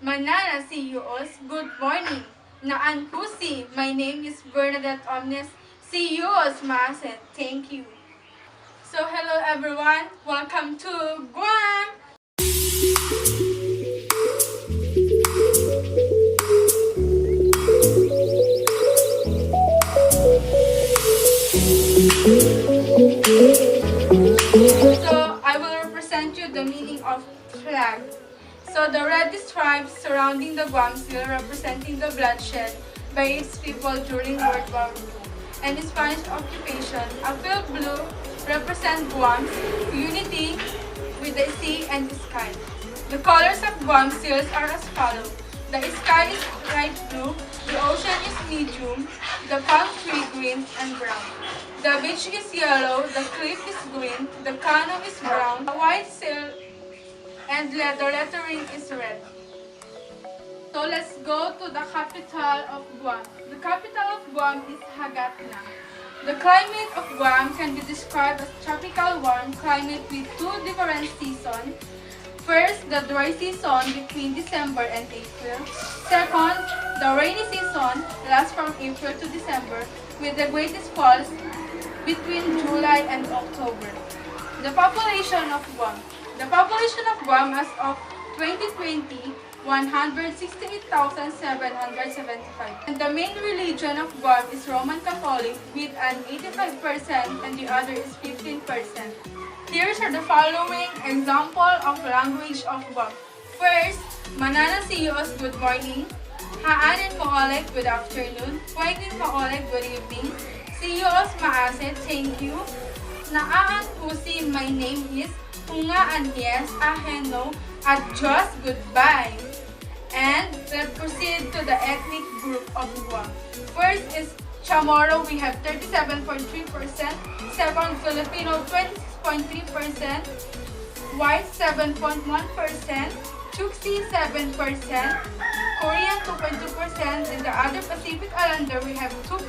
Manana CEOs, good morning. Naan Pusi, my name is Bernadette Omnes, CEOs Maaset, thank you. So hello everyone, welcome to Guam! So I will represent you the meaning of flag. So the red stripes surrounding the Guam seal representing the bloodshed by its people during World War II and Spanish occupation. A pale blue represents Guam's unity with the sea and the sky. The colors of Guam seals are as follows. The sky is light blue, the ocean is medium, the palm tree green and brown. The beach is yellow, the cliff is green, the canoe is brown, the white sail and the lettering is red. So let's go to the capital of Guam. The capital of Guam is Hagatna. The climate of Guam can be described as tropical warm climate with two different seasons. First, the dry season between December and April. Second, the rainy season lasts from April to December with the greatest falls between July and October. The population of Guam. The population of Guam as of 2020, 168,775. And the main religion of Guam is Roman Catholic with an 85% and the other is 15%. Here are the following example of language of Guam. First, Manana CEOs, good morning. Haanin Moolek, good afternoon. Huwagin Moolek, good evening. CEOs Maaset, thank you. Naan Pusi, my name is. Hungaan, yes. Aheno, at Diyos, goodbye. And let's proceed to the ethnic group of Guam. First is Chamorro, we have 37.3%. Second, Filipino, 26.3%. White, 7.1%. Chuxi, 7%. Korean, 2.2%. And the other Pacific Islander, we have 2%.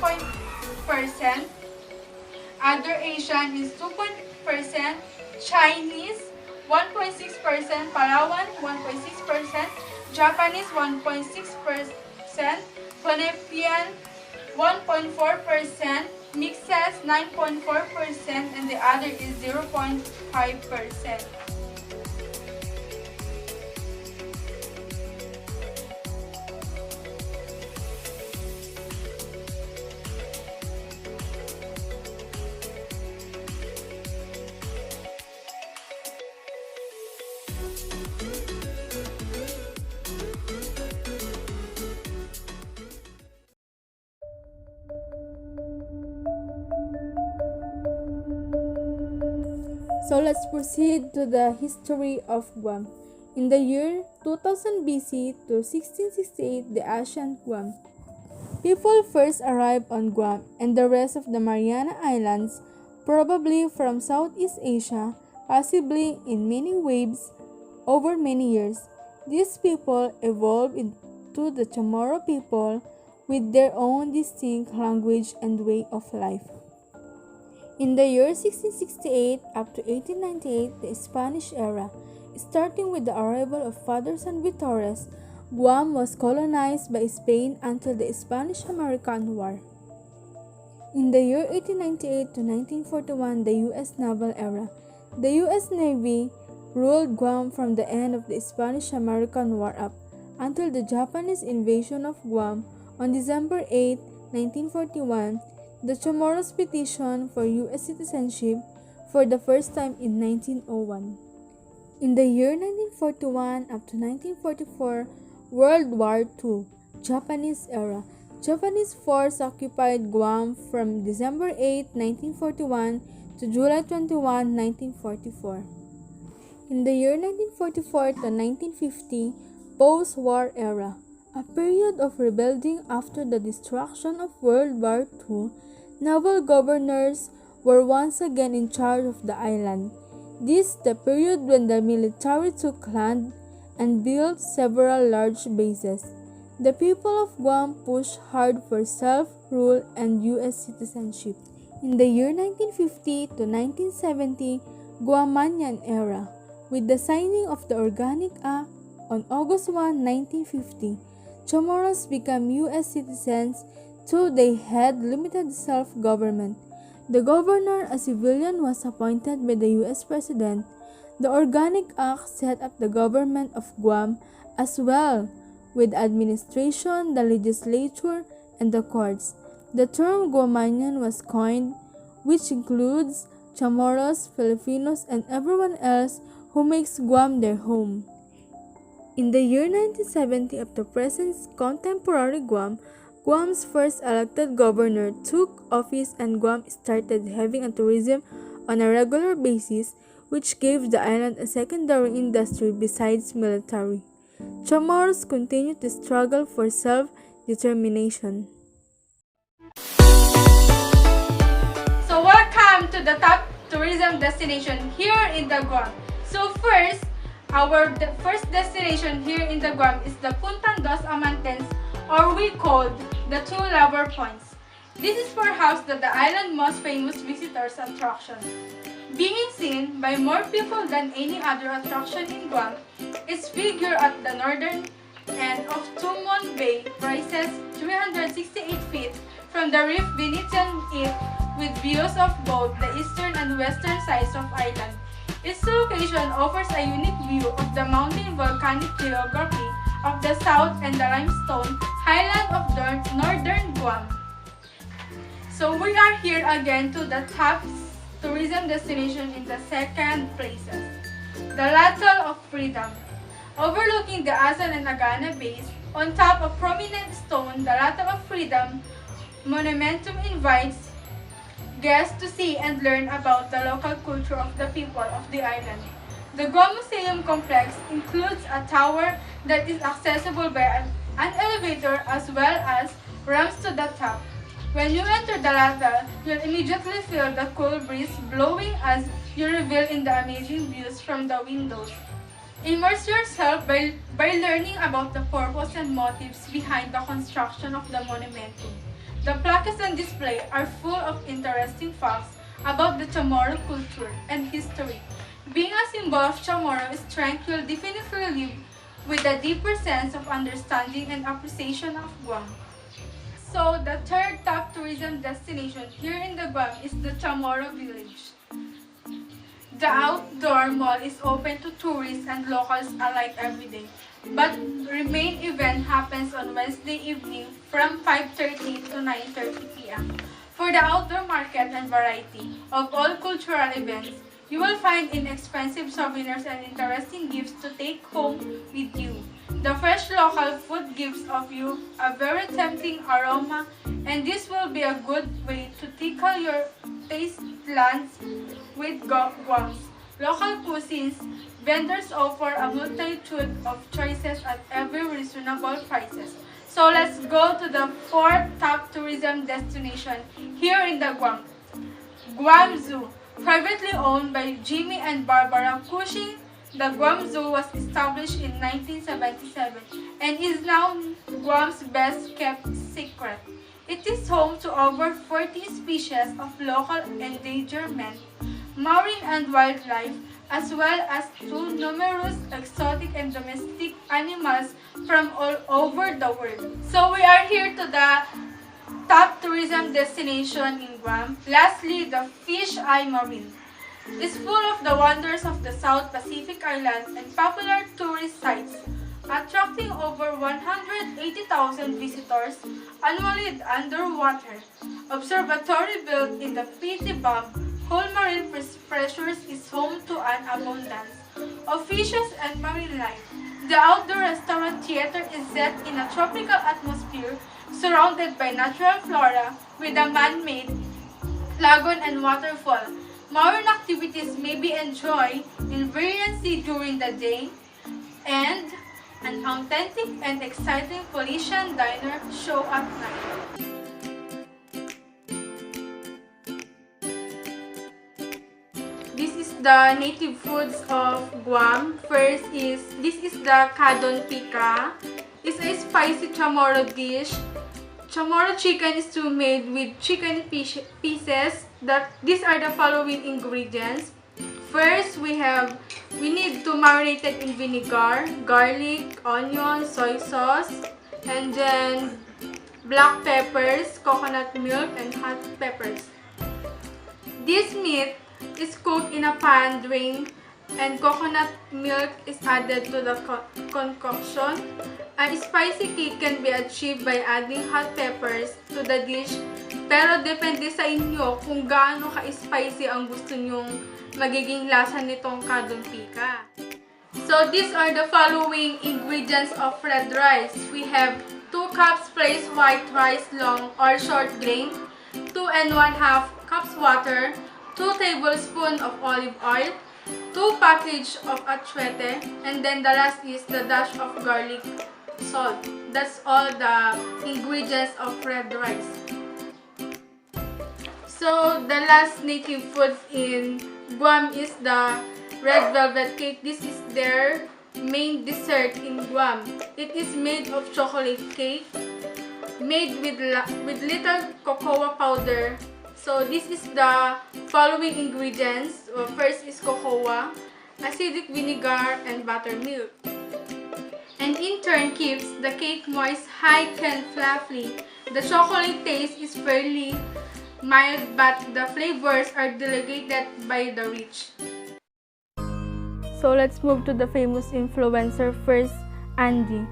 Other Asian is 2%. Chinese, 1.6%. Palawan, 1.6%. Japanese, 1.6%. Philippine, 1.4%. Mixes, 9.4%. And the other is 0.5%. So let's proceed to the history of Guam. In the year 2000 BC to 1668, the ancient Guam people first arrived on Guam and the rest of the Mariana Islands, probably from Southeast Asia, possibly in many waves over many years. These people evolved into the Chamorro people with their own distinct language and way of life. In the year 1668 up to 1898, the Spanish era, starting with the arrival of Father San Vitores, Guam was colonized by Spain until the Spanish-American War. In the year 1898 to 1941, the U.S. Naval era, the U.S. Navy ruled Guam from the end of the Spanish-American War up until the Japanese invasion of Guam on December 8, 1941, the Chamorros petition for U.S. citizenship for the first time in 1901. In the year 1941 up to 1944, World War II, Japanese era, Japanese force occupied Guam from December 8, 1941 to July 21, 1944. In the year 1944 to 1950, post-war era, a period of rebuilding after the destruction of World War II, naval governors were once again in charge of the island. This the period when the military took land and built several large bases. The people of Guam pushed hard for self-rule and U.S. citizenship. In the year 1950 to 1970 Guamanian era, with the signing of the Organic Act on August 1, 1950, Chamorros became U.S. citizens, though they had limited self-government. The governor, a civilian, was appointed by the U.S. President. The Organic Act set up the government of Guam as well, with administration, the legislature, and the courts. The term Guamanian was coined, which includes Chamorros, Filipinos, and everyone else who makes Guam their home. In the year 1970 of the present contemporary Guam, Guam's first elected governor took office and Guam started having a tourism on a regular basis, which gave the island a secondary industry besides military. Chamorros continued to struggle for self-determination. So welcome to the top tourism destination here in the Guam. So first, our first destination here in the Guam is the Punta dos Amantes, or we called the Two Lover Points. This is perhaps the island's most famous visitors attraction. Being seen by more people than any other attraction in Guam, its figure at the northern end of Tumon Bay rises 368 feet from the reef Venetian it with views of both the eastern and western sides of island. Its location offers a unique view of the mountain volcanic geography of the south and the limestone highland of northern Guam. So we are here again to the top tourism destination in the second places, the Atoll of Freedom. Overlooking the Asan and Agana Bays, on top of prominent stone, the Atoll of Freedom Monumentum invites guests to see and learn about the local culture of the people of the island. The Guam Museum Complex includes a tower that is accessible by an elevator as well as ramps to the top. When you enter the Atoll, you'll immediately feel the cool breeze blowing as you revel in the amazing views from the windows. Immerse yourself by learning about the purpose and motives behind the construction of the monumentum. The plaques on display are full of interesting facts about the Chamorro culture and history. Being a symbol of Chamorro strength, you'll definitely live with a deeper sense of understanding and appreciation of Guam. So, the third top tourism destination here in the Guam is the Chamorro Village. The outdoor mall is open to tourists and locals alike every day, but the main event happens on Wednesday evening from 5:30 to 9:30 p.m. For the outdoor market and variety of all cultural events, you will find inexpensive souvenirs and interesting gifts to take home with you. The fresh local food gives off you a very tempting aroma, and this will be a good way to tickle your taste lands with Guam's local cuisines. Vendors offer a multitude of choices at every reasonable prices. So let's go to the fourth top tourism destination here in the Guam. Guam Zoo. Privately owned by Jimmy and Barbara Cushing, the Guam Zoo was established in 1977 and is now Guam's best kept secret. It is home to over 40 species of local endangerment, marine and wildlife, as well as to numerous exotic and domestic animals from all over the world. So we are here to the top tourism destination in Guam. Lastly, the Fish Eye Marine is full of the wonders of the South Pacific Islands and popular tourist sites, attracting over 180,000 visitors annually underwater. Observatory built in the P.T. Bomb, whole marine pressures is home to an abundance of fishes and marine life. The outdoor restaurant theater is set in a tropical atmosphere surrounded by natural flora with a man-made lagoon and waterfall. Marine activities may be enjoyed in variety during the day, and an authentic and exciting Polynesian diner show at night. This is the native foods of Guam. This is the kadon pika. is a spicy chamorro dish. Chamorro chicken is made with chicken pieces. These are the following ingredients. First, we need to marinate it in vinegar, garlic, onion, soy sauce, and then black peppers, coconut milk, and hot peppers. This meat is cooked in a pan drained and coconut milk is added to the concoction. A spicy cake can be achieved by adding hot peppers to the dish, pero depende sa inyo kung gaano ka-spicy ang gusto nyong magiging lasa nitong kadumpika. So these are the following ingredients of red rice. We have 2 cups placed white rice long or short grain, 2 1/2 cups water, 2 tablespoons of olive oil, 2 package of achuete, and then the last is the dash of garlic salt. That's all the ingredients of red rice. So the last native food in Guam is the red velvet cake. This is their main dessert in Guam. It is made of chocolate cake made with little cocoa powder. So this is the following ingredients. First is cocoa, acidic vinegar, and buttermilk. And in turn keeps the cake moist, high, and fluffy. The chocolate taste is fairly mild, but the flavors are delegated by the rich. So let's move to the famous influencer first, Andy.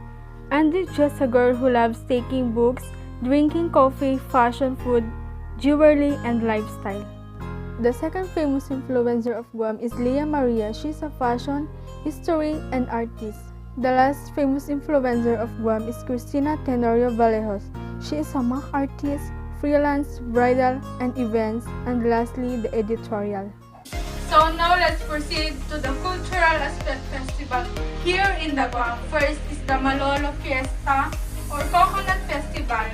Andy is just a girl who loves taking books, drinking coffee, fashion, food, jewelry, and lifestyle. The second famous influencer of Guam is Leah Maria. She's a fashion, history, and artist. The last famous influencer of Guam is Cristina Tenorio Vallejos. She is a mock artist, freelance, bridal, and events, and lastly, the editorial. So now let's proceed to the cultural aspect festival here in the Guam. First is the Malolo Fiesta or Coconut Festival.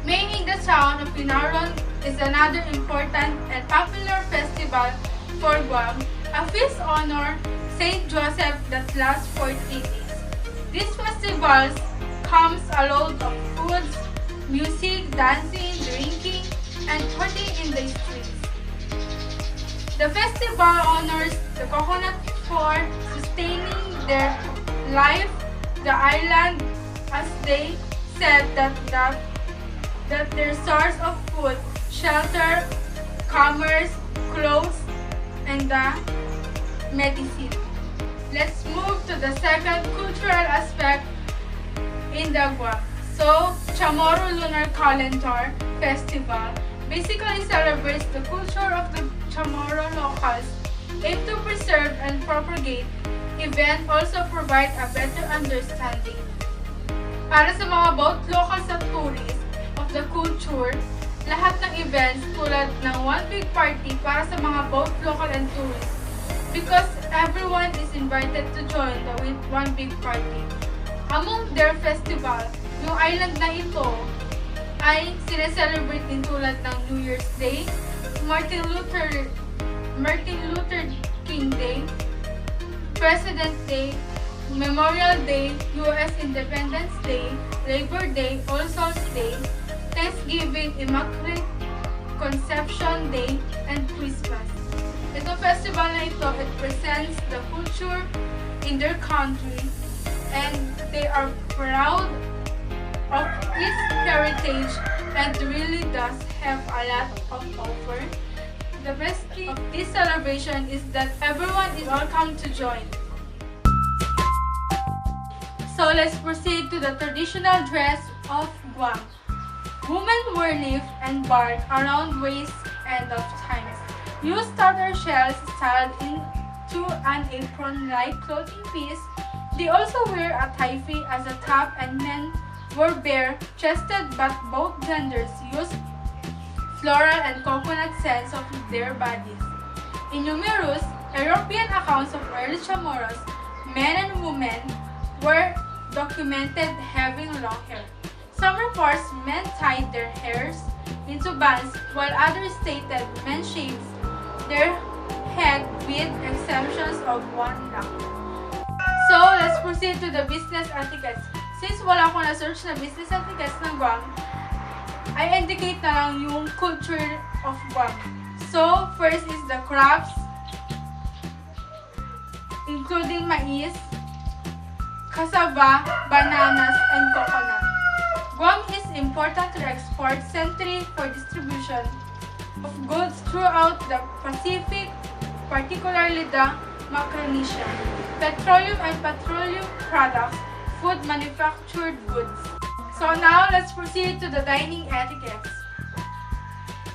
Main in the town of Pinaron is another important and popular festival for Guam. A feast honor Saint Joseph that lasts for 3 days. These festivals comes a load of foods, music, dancing, drinking, and partying in the streets. The festival honors the coconut for sustaining their life, the island, as they said that their source of food, shelter, commerce, clothes, and the medicine. Let's move to the second cultural aspect in the Guam. So, Chamorro Lunar Calendar Festival basically celebrates the culture of the Chamorro locals, aim to preserve and propagate. Event also provide a better understanding para sa mga both locals at tourists of the culture. Lahat ng events tulad ng one big party para sa mga both local and tourists because everyone is invited to join the one big party. Among their festival, yung island na ito ay sineselebrate din tulad ng New Year's Day, Martin Luther King Day, President Day, Memorial Day, U.S. Independence Day, Labor Day, All Souls Day, Thanksgiving, Immaculate Conception Day, and Christmas. Itong festival na ito, it presents the culture in their country and they are proud of its heritage and really does have a lot of offer. The best thing of this celebration is that everyone is welcome to join. So let's proceed to the traditional dress of Guam. Women wear leaf and bark around waist and of times. Use starter shells styled into an apron-like clothing piece. They also wear a taifi as a top and men were bare-chested, but both genders use floral and coconut scents of their bodies. In numerous European accounts of early Chamorros, men and women were documented having long hair. Some reports men tied their hairs into bands, while others stated men shaved their head with exemptions of one lock. So let's proceed to the business etiquettes. wala akong na-search na business etiquettes ng Guam, I indicate na lang yung culture of Guam. So, first is the crops, including mais, cassava, bananas, and coconut. Guam is important to the export century for distribution of goods throughout the Pacific, particularly the Micronesia. Petroleum and petroleum products, food manufactured goods. So now let's proceed to the dining etiquettes.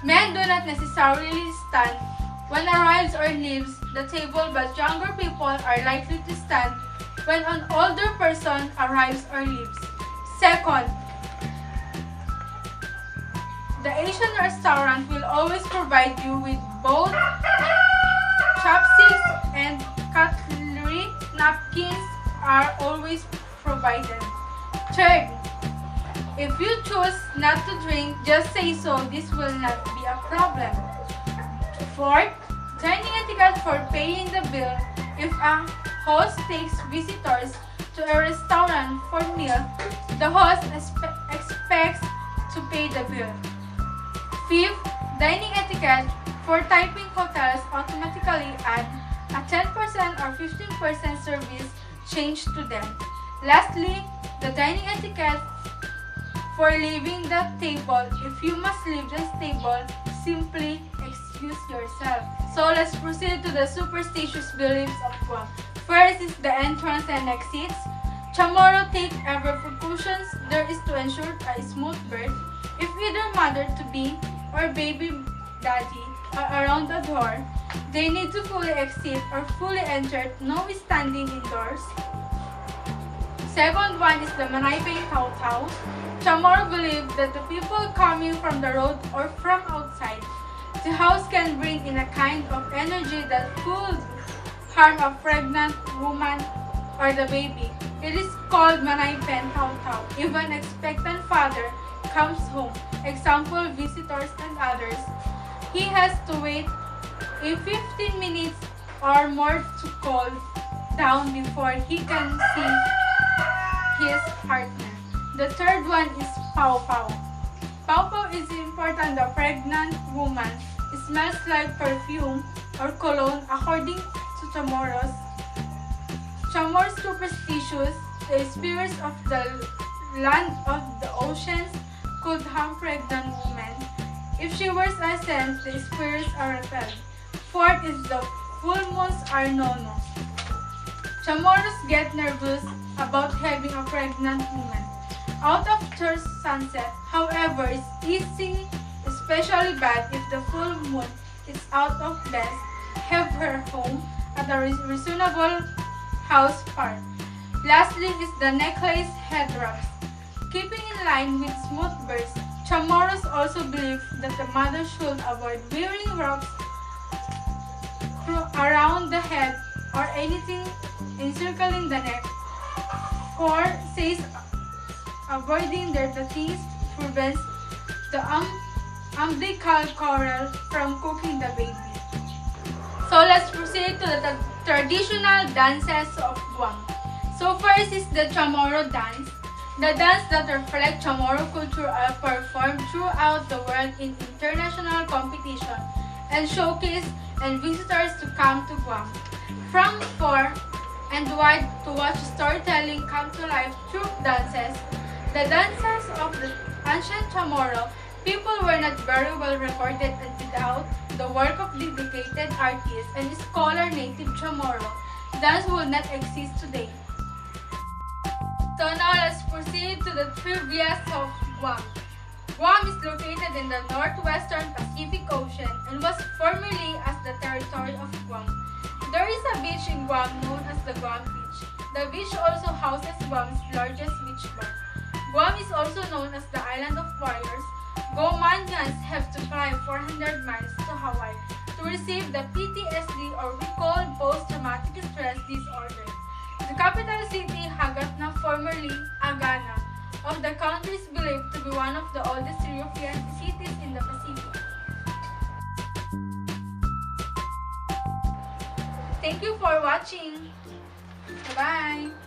Men do not necessarily stand when arrives or leaves the table, but younger people are likely to stand when an older person arrives or leaves. Second, the Asian restaurant will always provide you with both chopsticks and cutlery. Napkins are always provided. Third, if you choose not to drink, just say so. This will not be a problem. Fourth, dining etiquette for paying the bill. If a host takes visitors to a restaurant for meal, the host expects to pay the bill. Fifth, dining etiquette for typing hotels automatically add a 10% or 15% service change to them. Lastly, the dining etiquette for leaving the table. If you must leave this table, simply excuse yourself. So let's proceed to the superstitious beliefs of Guam. First is the entrance and exits. Chamorro take every precautions there is to ensure a smooth birth. If either mother-to-be or baby daddy are around the door, they need to fully exit or fully enter, no standing indoors. Second one is the Manaypeng Taw-Taw. Chamorro believe that the people coming from the road or from outside the house can bring in a kind of energy that could harm a pregnant woman or the baby. It is called Manaypeng Taw-Taw. If an expectant father comes home, example visitors and others, he has to wait a 15 minutes or more to cool down before he can see his partner. The third one is Pau Pau. Pau Pau is important. The pregnant woman smells like perfume or cologne according to Chamorros. Chamorros superstitious, the spirits of the land of the oceans could harm pregnant women. If she wears a scent, the spirits are repelled. Fourth is the full moons are no-no. Chamorros get nervous about having a pregnant woman out of church sunset. However, it's easy, especially bad if the full moon is out of bed. Have her home at a reasonable house part. Lastly is the necklace head wraps. Keeping in line with smooth births, Chamorros also believe that the mother should avoid wearing wraps around the head or anything encircling the neck. 4 says avoiding the things prevents the umbilical cord from cooking the baby. So let's proceed to the traditional dances of Guam. So first is the Chamorro dance. The dance that reflect Chamorro culture are performed throughout the world in international competition and showcase and visitors to come to Guam. From far and wide to watch storytelling come to life through dances. The dances of the ancient Chamorro people were not very well recorded and without the work of dedicated artists and scholar native Chamorro, dance would not exist today. So now let's proceed to the trivia of Guam. Guam is located in the northwestern Pacific Ocean and was formerly as the territory of Guam. There is a beach in Guam known as the Guam Beach. The beach also houses Guam's largest beach bar. Guam is also known as the Island of Warriors. Guamanians have to fly 400 miles to Hawaii to receive the PTSD or we call post-traumatic stress disorder. The capital city, Hagatna, formerly Agana, of the country is believed to be one of the oldest European cities in the Pacific. Thank you for watching. Bye-bye.